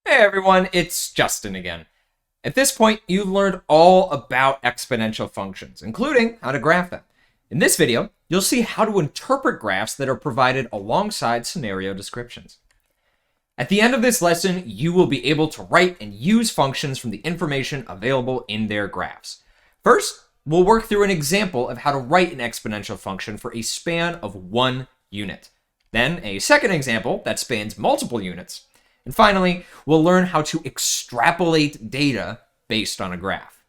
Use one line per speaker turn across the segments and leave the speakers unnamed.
Hey everyone, it's Justin again. At this point, you've learned all about exponential functions, including how to graph them. In this video, you'll see how to interpret graphs that are provided alongside scenario descriptions. At the end of this lesson, you will be able to write and use functions from the information available in their graphs. First, we'll work through an example of how to write an exponential function for a span of 1 unit. Then a second example that spans multiple units. And finally, we'll learn how to extrapolate data based on a graph.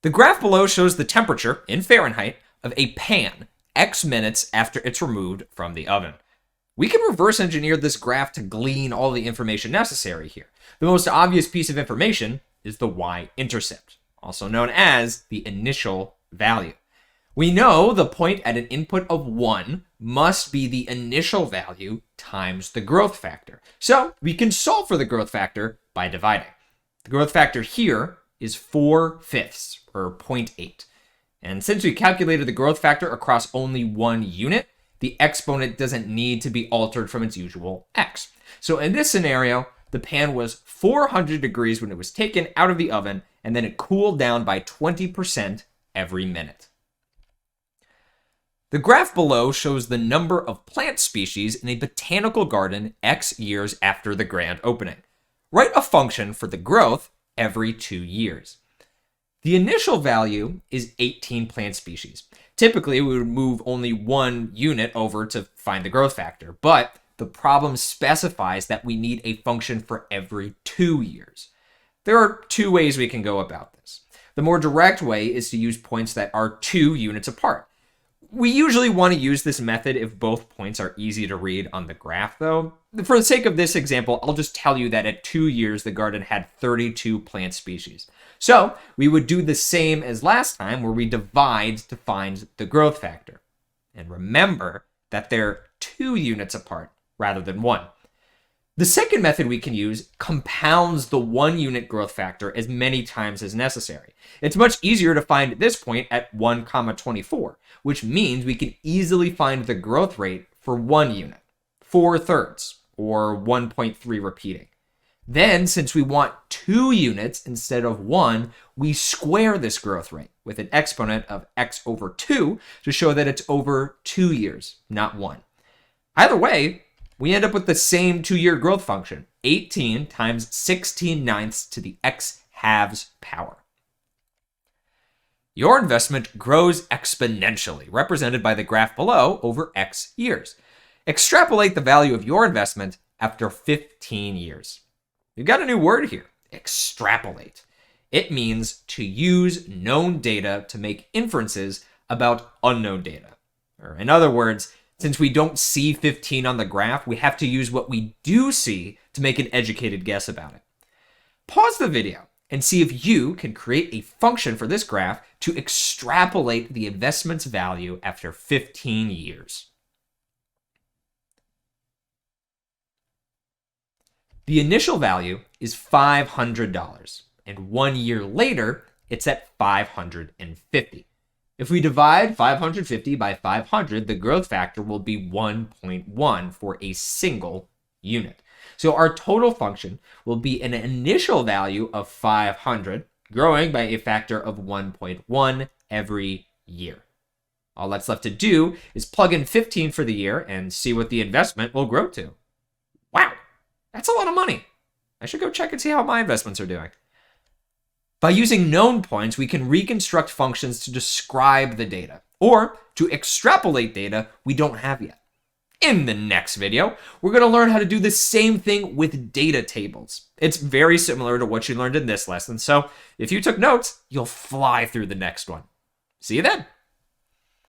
The graph below shows the temperature in Fahrenheit of a pan X minutes after it's removed from the oven. We can reverse engineer this graph to glean all the information necessary here. The most obvious piece of information is the y-intercept, also known as the initial value. We know the point at an input of 1 must be the initial value times the growth factor. So we can solve for the growth factor by dividing. The growth factor here is 4/5, or 0.8. And since we calculated the growth factor across only 1 unit, the exponent doesn't need to be altered from its usual x. So in this scenario, the pan was 400 degrees when it was taken out of the oven, and then it cooled down by 20% every minute. The graph below shows the number of plant species in a botanical garden X years after the grand opening. Write a function for the growth every 2 years. The initial value is 18 plant species. Typically, we would move only 1 unit over to find the growth factor, but the problem specifies that we need a function for every 2 years. There are 2 ways we can go about this. The more direct way is to use points that are 2 units apart. We usually want to use this method if both points are easy to read on the graph, though. For the sake of this example, I'll just tell you that at 2 years, the garden had 32 plant species. So we would do the same as last time, where we divide to find the growth factor. And remember that they're 2 units apart rather than 1. The second method we can use compounds the 1 unit growth factor as many times as necessary. It's much easier to find this point at 1,24, which means we can easily find the growth rate for 1 unit, 4/3, or 1.3 repeating. Then, since we want 2 units instead of 1, we square this growth rate with an exponent of x over 2 to show that it's over 2 years, not 1. Either way, we end up with the same 2-year growth function, 18 times 16/9 to the x halves power. Your investment grows exponentially, represented by the graph below, over x years. Extrapolate the value of your investment after 15 years. You've got a new word here, extrapolate. It means to use known data to make inferences about unknown data. Or in other words, since we don't see 15 on the graph, we have to use what we do see to make an educated guess about it. Pause the video and see if you can create a function for this graph to extrapolate the investment's value after 15 years. The initial value is $500, and 1 year later, it's at $550. If we divide 550 by 500, the growth factor will be 1.1 for a single unit. So our total function will be an initial value of 500, growing by a factor of 1.1 every year. All that's left to do is plug in 15 for the year and see what the investment will grow to. Wow, that's a lot of money. I should go check and see how my investments are doing. By using known points, we can reconstruct functions to describe the data, or to extrapolate data we don't have yet. In the next video, we're going to learn how to do the same thing with data tables. It's very similar to what you learned in this lesson, so if you took notes, you'll fly through the next one. See you then.